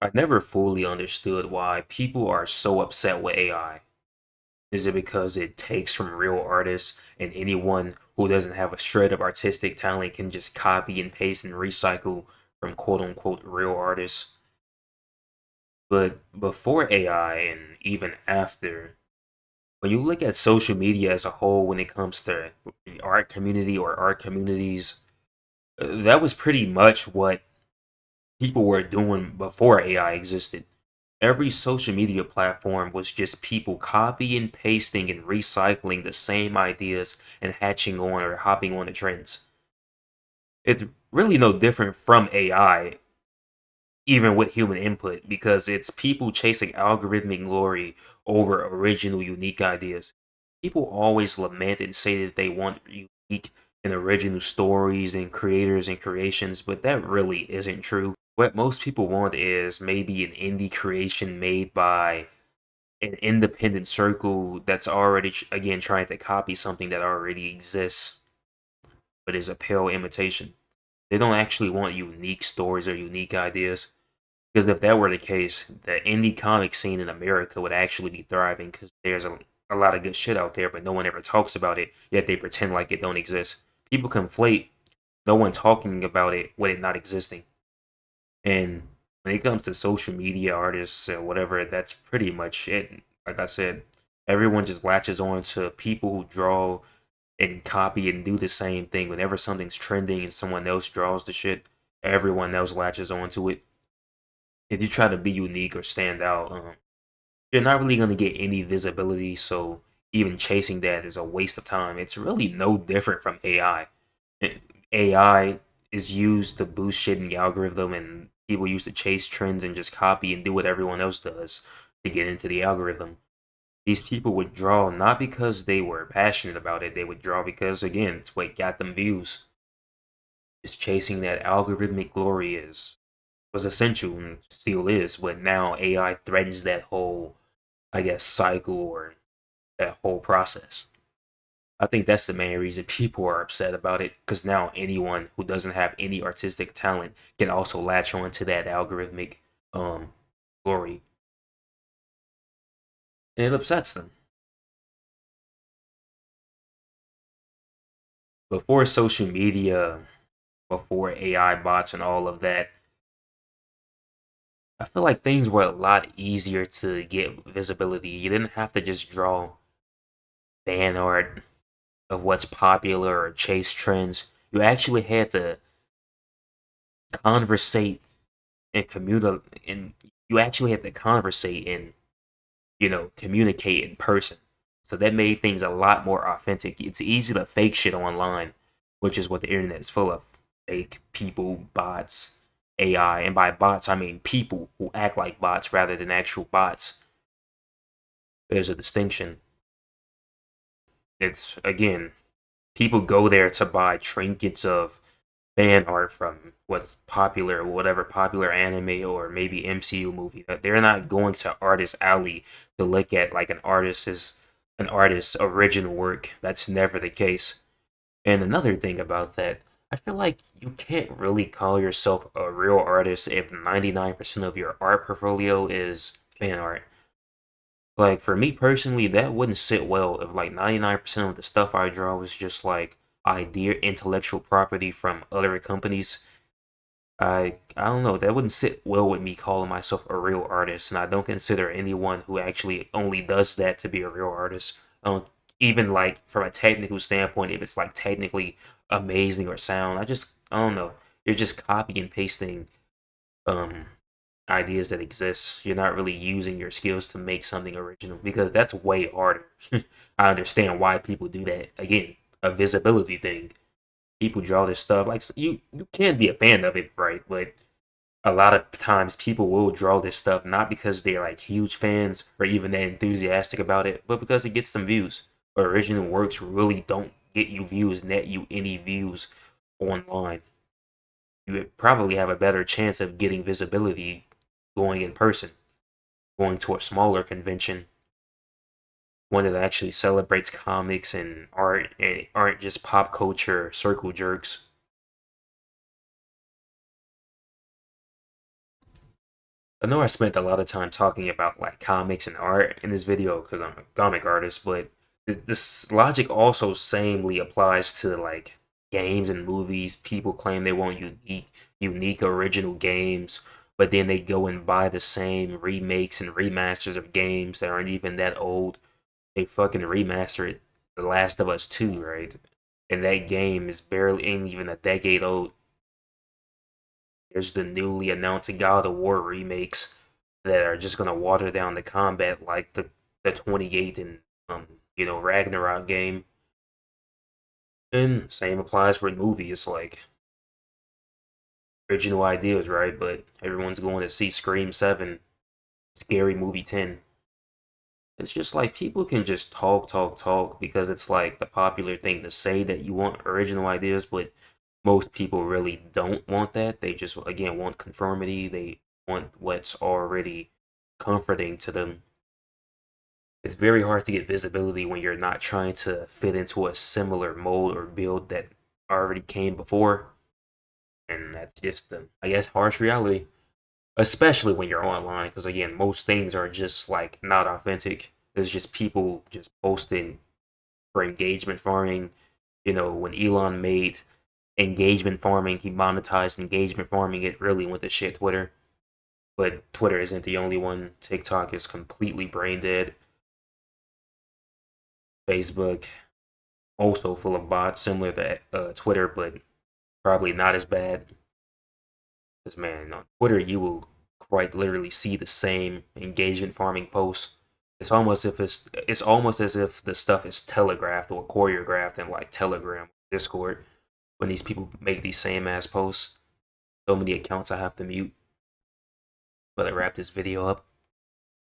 I never fully understood why people are so upset with AI. Is it because it takes from real artists and anyone who doesn't have a shred of artistic talent can just copy and paste and recycle from quote unquote real artists? But before AI and even after, when you look at social media as a whole when it comes to the art community or art communities, that was pretty much what people were doing before AI existed. Every social media platform was just people copying, pasting, and recycling the same ideas and hatching on or hopping on the trends. It's really no different from AI, even with human input, because it's people chasing algorithmic glory over original, unique ideas. People always lament and say that they want unique and original stories and creators and creations, but that really isn't true. What most people want is maybe an indie creation made by an independent circle that's already again trying to copy something that already exists but is a pale imitation. They don't actually want unique stories or unique ideas, because if that were the case, the indie comic scene in America would actually be thriving, because there's a lot of good shit out there but no one ever talks about it, yet they pretend like it don't exist. People conflate no one talking about it with it not existing. And when it comes to social media artists or whatever, that's pretty much it. Like I said, everyone just latches on to people who draw and copy and do the same thing. Whenever something's trending and someone else draws the shit, everyone else latches on to it. If you try to be unique or stand out, you're not really going to get any visibility. So even chasing that is a waste of time. It's really no different from AI. AI is used to boost shit in the algorithm, and people used to chase trends and just copy and do what everyone else does to get into the algorithm. These people would draw not because they were passionate about it, they would draw because, again, it's what got them views. Just chasing that algorithmic glory was essential and still is, but now AI threatens that whole, I guess, cycle or that whole process. I think that's the main reason people are upset about it, because now anyone who doesn't have any artistic talent can also latch on to that algorithmic um glory, and it upsets them. Before social media, before AI bots and all of that, I feel like things were a lot easier to get visibility. You didn't have to just draw fan art of what's popular or chase trends. You actually had to conversate and communicate, and you actually had to conversate and communicate in person. So that made things a lot more authentic. It's easy to fake shit online, which is what the internet is full of. Fake people, bots, AI, and by bots I mean people who act like bots rather than actual bots. There's a distinction. It's again, people go there to buy trinkets of fan art from what's popular, whatever popular anime or maybe MCU movie. They're not going to Artist Alley to look at like an artist's original work. That's never the case. And another thing about that, I feel like you can't really call yourself a real artist if 99% of your art portfolio is fan art. Like for me personally, that wouldn't sit well if like 99% of the stuff I draw was just like idea intellectual property from other companies. I don't know, that wouldn't sit well with me calling myself a real artist, and I don't consider anyone who actually only does that to be a real artist. Even like from a technical standpoint, if it's like technically amazing or sound, I don't know. You're just copy and pasting um ideas that exist. You're not really using your skills to make something original, because that's way harder. I understand why people do that. Again, a visibility thing. People draw this stuff like you can be a fan of it, right? But a lot of times people will draw this stuff not because they're like huge fans or even that enthusiastic about it, but because it gets them views. Original works really don't get you views, net you any views online. You would probably have a better chance of getting visibility going in person, going to a smaller convention, one that actually celebrates comics and art and aren't just pop culture circle jerks. I know I spent a lot of time talking about like comics and art in this video because I'm a comic artist, but this logic also samely applies to like games and movies. People claim they want unique original games, but then they go and buy the same remakes and remasters of games that aren't even that old. They fucking remastered The Last of Us 2, right? And that game is barely ain't even a decade old. There's the newly announced God of War remakes that are just gonna water down the combat like the 28 and Ragnarok game. And same applies for movies, like original ideas, right? But everyone's going to see Scream 7, Scary Movie 10. It's just like people can just talk because it's like the popular thing to say that you want original ideas, but most people really don't want that. They just, again, want conformity. They want what's already comforting to them. It's very hard to get visibility when you're not trying to fit into a similar mold or build that already came before. And that's just the, I guess, harsh reality, especially when you're online. Because again, most things are just like not authentic. It's just people just posting for engagement farming. When Elon made engagement farming, he monetized engagement farming. It really went to shit Twitter. But Twitter isn't the only one. TikTok is completely brain dead. Facebook also full of bots, similar to Twitter, but probably not as bad. Because man, on Twitter you will quite literally see the same engagement farming posts. It's almost as if the stuff is telegraphed or choreographed in like Telegram, Discord. When these people make these same ass posts, so many accounts I have to mute. But I wrap this video up.